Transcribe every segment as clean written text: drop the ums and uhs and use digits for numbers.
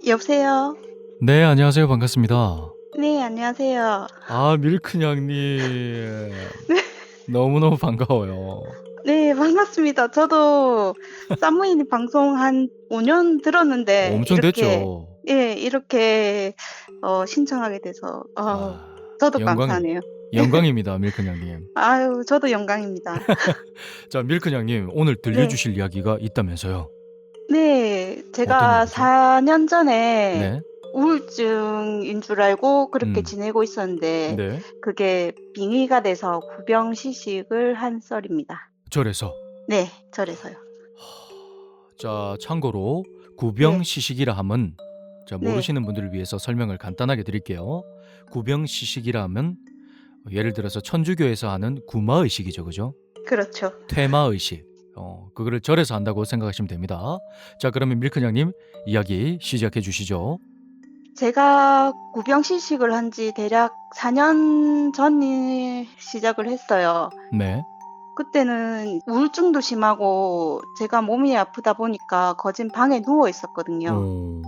여보세요? 네, 안녕하세요. 반갑습니다. 네, 안녕하세요. 아, 밀크냥님. 너무너무 반가워요. 네, 반갑습니다. 저도 쌈무이님 방송 한 5년 들었는데 엄청 이렇게 됐죠. 이렇게 신청하게 돼서 아, 저도 영광, 감사하네요. 영광입니다, 밀크냥님. 아유, 저도 영광입니다. 자, 밀크냥님, 오늘 네. 들려주실 이야기가 있다면서요. 네, 어떤 제가 이야기죠? 4년 전에 네, 우울증인 줄 알고 그렇게 음, 지내고 있었는데 네. 그게 빙의가 돼서 구병시식을 한 썰입니다. 절에서. 네, 절에서요. 자, 참고로 네, 구병시식이라 함은, 자, 네, 모르시는 분들을 위해서 설명을 간단하게 드릴게요. 구병시식이라 함은 예를 들어서 천주교에서 하는 구마의식이죠, 그죠? 그렇죠. 퇴마의식. 그거를 절에서 한다고 생각하시면 됩니다. 자, 그러면 밀크냥님 이야기 시작해 주시죠. 제가 구병시식을 한 지 대략 4년 전에 시작을 했어요. 네. 그때는 우울증도 심하고 제가 몸이 아프다 보니까 거진 방에 누워 있었거든요. 오.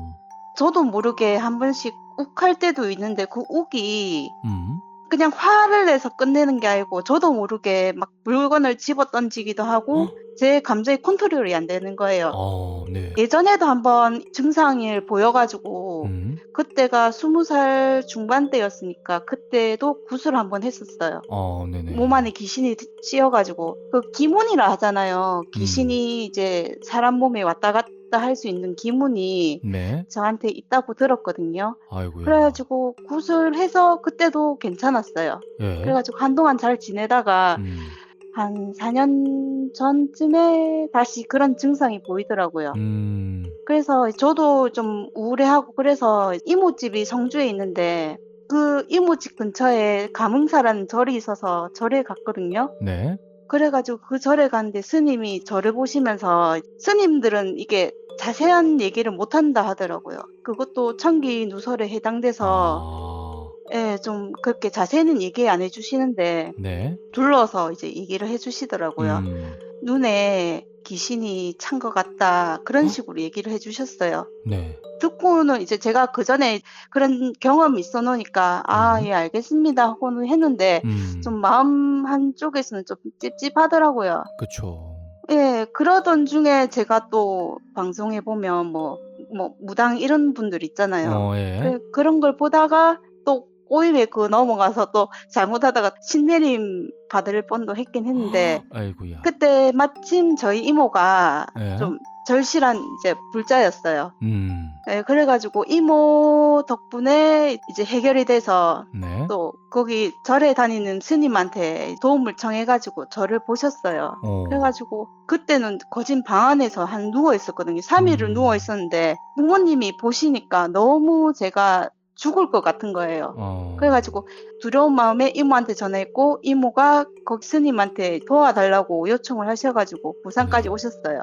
저도 모르게 한 번씩 욱할 때도 있는데 그 욱이 음. 그냥 화를 내서 끝내는 게 아니고 저도 모르게 막 물건을 집어 던지기도 하고 제 감정이 컨트롤이 안 되는 거예요. 네. 예전에도 한번 증상을 보여가지고 음. 그때가 20살 중반대였으니까 그때도 구슬을 한번 했었어요. 몸 안에 네네. 귀신이 씌어가지고 그 기문이라 하잖아요. 음. 귀신이 이제 사람 몸에 왔다 갔다 할 수 있는 기문이 네. 저한테 있다고 들었거든요. 아이고야. 그래가지고 구슬해서 그때도 괜찮았어요. 예. 그래가지고 한동안 잘 지내다가 음. 한 4년 전쯤에 다시 그런 증상이 보이더라고요. 음. 그래서 저도 좀 우울해하고 그래서 이모집이 성주에 있는데 그 이모집 근처에 감흥사라는 절이 있어서 절에 갔거든요. 네. 그래가지고 그 절에 갔는데 스님이 저를 보시면서 스님들은 이게 자세한 얘기를 못한다 하더라고요. 그것도 천기 누설에 해당돼서 아. 예, 좀 그렇게 자세히는 얘기 안 해주시는데 네. 둘러서 이제 얘기를 해주시더라고요. 음. 눈에 귀신이 찬 것 같다. 그런 식으로 얘기를 해주셨어요. 네. 듣고는 이제 제가 그전에 그런 경험이 있어 놓으니까 아, 음. 예, 알겠습니다 하고는 했는데 좀 음. 마음 한쪽에서는 좀 찝찝하더라고요. 그쵸. 예, 그러던 중에 제가 또 방송에 보면 뭐 무당 이런 분들 있잖아요. 예. 그런 걸 보다가 또 꼬임에 넘어가서 또 잘못하다가 신내림 받을 뻔도 했긴 했는데 아이고야. 그때 마침 저희 이모가 예. 좀 절실한 이제 불자였어요. 음. 예, 그래가지고 이모 덕분에 이제 해결이 돼서 네. 또 거기 절에 다니는 스님한테 도움을 청해가지고 저를 보셨어요. 어. 그래가지고 그때는 거진 방 안에서 한 누워 있었거든요. 3일을 누워 음. 있었는데 부모님이 보시니까 너무 제가 죽을 것 같은 거예요. 어. 그래가지고 두려운 마음에 이모한테 전화했고 이모가 거기 스님한테 도와달라고 요청을 하셔가지고 부산까지 네. 오셨어요.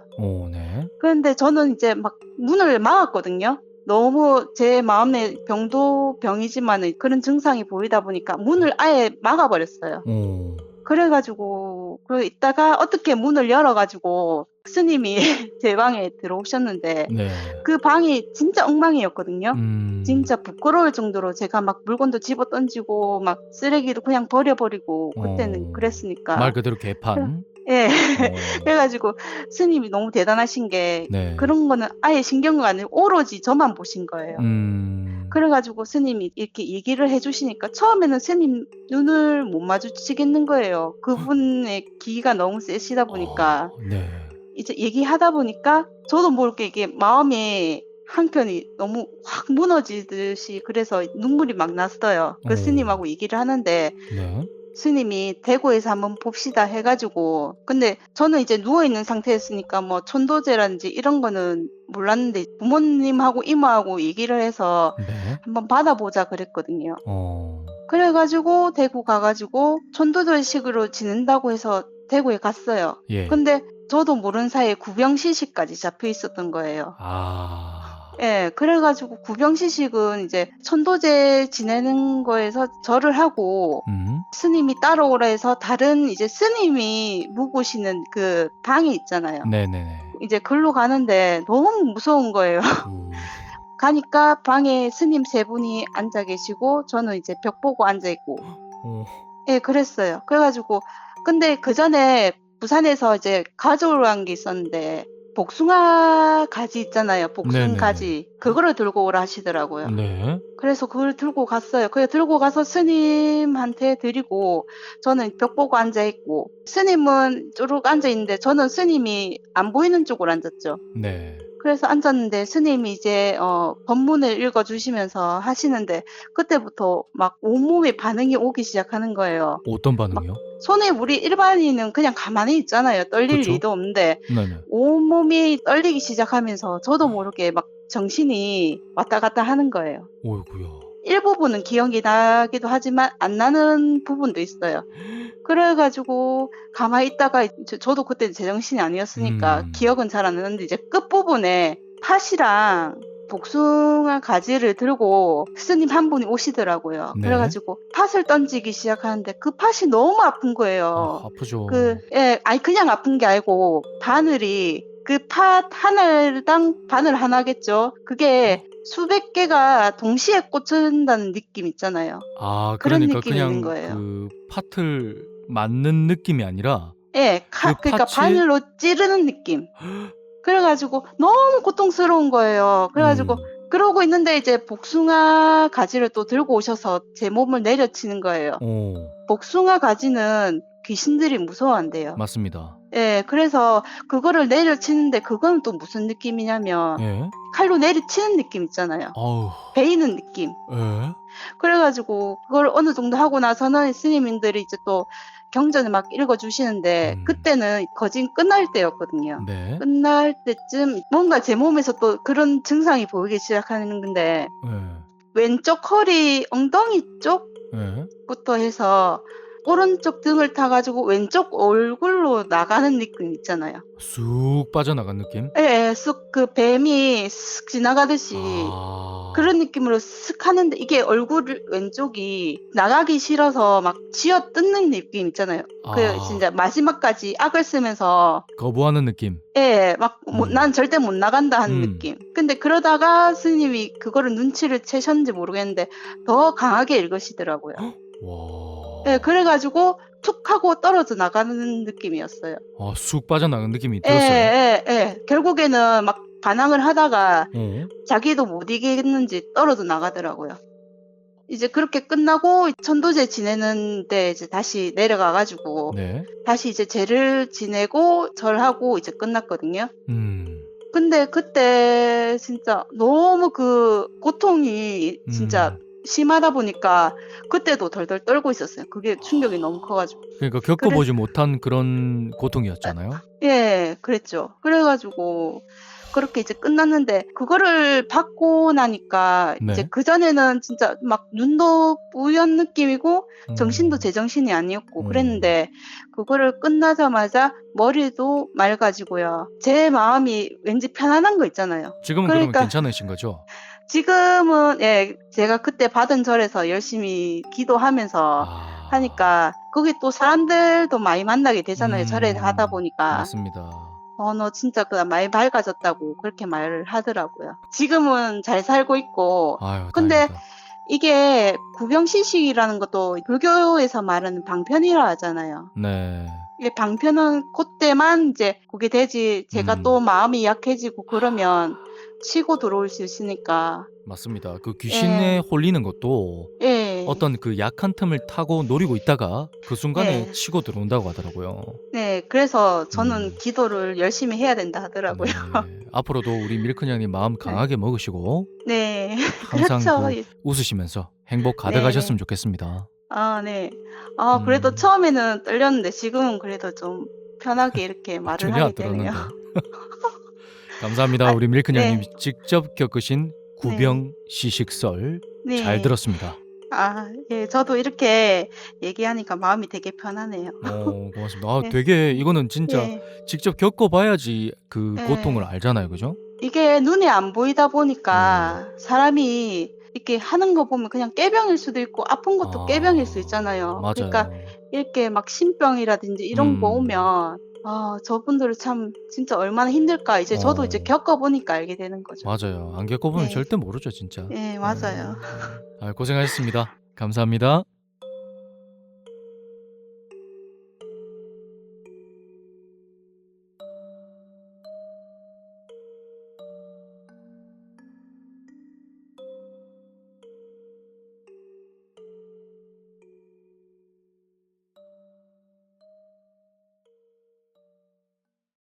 네. 그런데 저는 이제 막 문을 막았거든요. 너무 제 마음에 병도 병이지만은 그런 증상이 보이다 보니까 문을 아예 막아버렸어요. 어. 그래가지고 그 있다가 어떻게 문을 열어가지고 스님이 제 방에 들어오셨는데 네. 그 방이 진짜 엉망이었거든요. 음. 진짜 부끄러울 정도로 제가 막 물건도 집어 던지고 막 쓰레기도 그냥 버려버리고 그때는 어. 말 그랬으니까. 그대로 그래- 개판? 예. 어. 그래가지고 스님이 너무 대단하신 게 네. 그런 거는 아예 신경을 안 내고 오로지 저만 보신 거예요. 음. 그래가지고 스님이 이렇게 얘기를 해주시니까 처음에는 스님 눈을 못 마주치겠는 거예요. 그분의 기가 너무 세시다 보니까. 네. 이제 얘기하다 보니까 저도 모르게 이게 마음이 한켠이 너무 확 무너지듯이 그래서 눈물이 막 났어요. 그 어. 스님하고 얘기를 하는데 네. 스님이 대구에서 한번 봅시다 해가지고 근데 저는 이제 누워있는 상태였으니까 뭐 천도제라든지 이런 거는 몰랐는데 부모님하고 이모하고 얘기를 해서 네. 한번 받아보자 그랬거든요. 어. 그래가지고 대구 가가지고 천도제식으로 지낸다고 해서 대구에 갔어요. 예. 근데 저도 모르는 사이에 구병시식까지 잡혀 있었던 거예요. 아. 예, 그래가지고 구병시식은 이제 천도제 지내는 거에서 절을 하고 음. 스님이 따라오라 해서 다른 이제 스님이 묵으시는 그 방이 있잖아요. 네네네. 이제 글로 가는데 너무 무서운 거예요. 우. 가니까 방에 스님 세 분이 앉아 계시고 저는 이제 벽 보고 앉아 있고 어. 예, 그랬어요. 그래가지고 근데 그 전에 부산에서 이제 가져오라는 게 있었는데 복숭아 가지 있잖아요. 복숭 네네네. 가지 그거를 들고 오라 하시더라고요. 네. 그래서 그걸 들고 갔어요. 그래 들고 가서 스님한테 드리고 저는 벽 보고 앉아 있고 스님은 쪼르륵 앉아 있는데 저는 스님이 안 보이는 쪽으로 앉았죠. 네. 그래서 앉았는데 스님이 이제 법문을 읽어주시면서 하시는데 그때부터 막 온몸에 반응이 오기 시작하는 거예요. 어떤 막 반응이요? 손에 우리 일반인은 그냥 가만히 있잖아요. 떨릴 그쵸? 리도 없는데 네네. 온몸이 떨리기 시작하면서 저도 모르게 막 정신이 왔다 갔다 하는 거예요. 어이구야. 일부분은 기억이 나기도 하지만 안 나는 부분도 있어요. 그래가지고 가만히 있다가 저도 그때 제정신이 아니었으니까 기억은 잘 안 나는데 이제 끝부분에 팥이랑 복숭아 가지를 들고 스님 한 분이 오시더라고요. 네. 그래가지고 팥을 던지기 시작하는데 그 팥이 너무 아픈 아, 거예요. 아프죠. 예, 아니 그냥 아픈 게 아니고 바늘이 그 팥 하나당 바늘 하나겠죠. 그게 수백 개가 동시에 꽂힌다는 느낌 있잖아요. 아, 그런 그러니까 느낌이 있는 그냥 거예요. 그 팥을 맞는 느낌이 아니라 예, 그 그러니까 팥이 바늘로 찌르는 느낌. 그래가지고 너무 고통스러운 거예요. 그래가지고 그러고 있는데 이제 복숭아 가지를 또 들고 오셔서 제 몸을 내려치는 거예요. 복숭아 가지는 귀신들이 무서워한대요. 맞습니다. 예, 그래서 그거를 내려치는데 그건 또 무슨 느낌이냐면 예? 칼로 내리치는 느낌 있잖아요. 아우. 베이는 느낌. 예? 그래가지고 그걸 어느 정도 하고 나서는 스님들이 이제 또 경전을 막 읽어주시는데 그때는 거진 끝날 때였거든요. 네. 끝날 때쯤 뭔가 제 몸에서 또 그런 증상이 보이기 시작하는 건데 예. 왼쪽 허리 엉덩이 쪽부터 예? 해서 오른쪽 등을 타가지고 왼쪽 얼굴로 나가는 느낌 있잖아요. 쑥 빠져나간 느낌? 예, 쑥 그 뱀이 쓱 지나가듯이 아. 그런 느낌으로 쓱 하는데 이게 얼굴 왼쪽이 나가기 싫어서 막 쥐어 뜯는 느낌 있잖아요. 그 아. 진짜 마지막까지 악을 쓰면서 거부하는 느낌. 예, 막 난 절대 못 나간다 하는 느낌. 근데 그러다가 스님이 그거를 눈치를 채셨는지 모르겠는데 더 강하게 읽으시더라고요. 와. 예, 그래가지고 툭 하고 떨어져 나가는 느낌이었어요. 아, 쑥 빠져나간 느낌이 예, 들었어요. 예. 결국에는 막 반항을 하다가 어? 자기도 못 이기겠는지 떨어져 나가더라고요. 이제 그렇게 끝나고 천도제 지내는데 이제 다시 내려가가지고 네. 다시 이제 제를 지내고 절하고 이제 끝났거든요. 음. 근데 그때 진짜 너무 그 고통이 진짜 심하다 보니까 그때도 덜덜 떨고 있었어요. 그게 충격이 너무 커가지고. 그러니까 겪어보지 못한 그런 고통이었잖아요. 예, 그랬죠. 그래가지고 그렇게 이제 끝났는데 그거를 받고 나니까 이제 네. 그전에는 진짜 막 눈도 뿌연 느낌이고 정신도 제정신이 아니었고 그랬는데 그거를 끝나자마자 머리도 맑아지고요. 제 마음이 왠지 편안한 거 있잖아요. 지금은 그러니까 그러면 괜찮으신 거죠? 지금은 예, 제가 그때 받은 절에서 열심히 기도하면서 하니까 거기 또 사람들도 많이 만나게 되잖아요. 절에 하다 보니까. 맞습니다. 너 진짜 많이 밝아졌다고 그렇게 말을 하더라고요. 지금은 잘 살고 있고. 아유, 근데 다행이다. 이게 구병시식이라는 것도 불교에서 말하는 방편이라 하잖아요. 네. 이게 방편은 그때만 이제 그게 되지 제가 또 마음이 약해지고 그러면 치고 들어올 수 있으니까. 맞습니다. 그 귀신에 홀리는 것도 예. 어떤 그 약한 틈을 타고 노리고 있다가 그 순간에 네. 치고 들어온다고 하더라고요. 네, 그래서 저는 기도를 열심히 해야 된다 하더라고요. 네. 앞으로도 우리 밀크냥님 마음 강하게 먹으시고 네. 항상 그렇죠. 그 웃으시면서 행복 가득하셨으면 좋겠습니다. 아, 네. 그래도 처음에는 떨렸는데 지금은 그래도 좀 편하게 이렇게 말을 전혀 안 하게 되네요. 떨었는데. 감사합니다. 우리 밀크냥님 네. 직접 겪으신 구병 시식설 잘 네. 들었습니다. 아, 예, 저도 이렇게 얘기하니까 마음이 되게 편하네요. 고맙습니다. 아, 네. 되게 이거는 진짜 예. 직접 겪어봐야지 그 예. 고통을 알잖아요, 그죠? 이게 눈에 안 보이다 보니까 사람이 이렇게 하는 거 보면 그냥 꾀병일 수도 있고 아픈 것도 꾀병일 수 있잖아요. 맞아요. 그러니까 이렇게 막 신병이라든지 이런 거 오면 저분들은 참 진짜 얼마나 힘들까 이제 저도 이제 어. 겪어보니까 알게 되는 거죠. 맞아요. 안 겪어보면 네. 절대 모르죠 진짜. 예 맞아요. 고생하셨습니다. 감사합니다.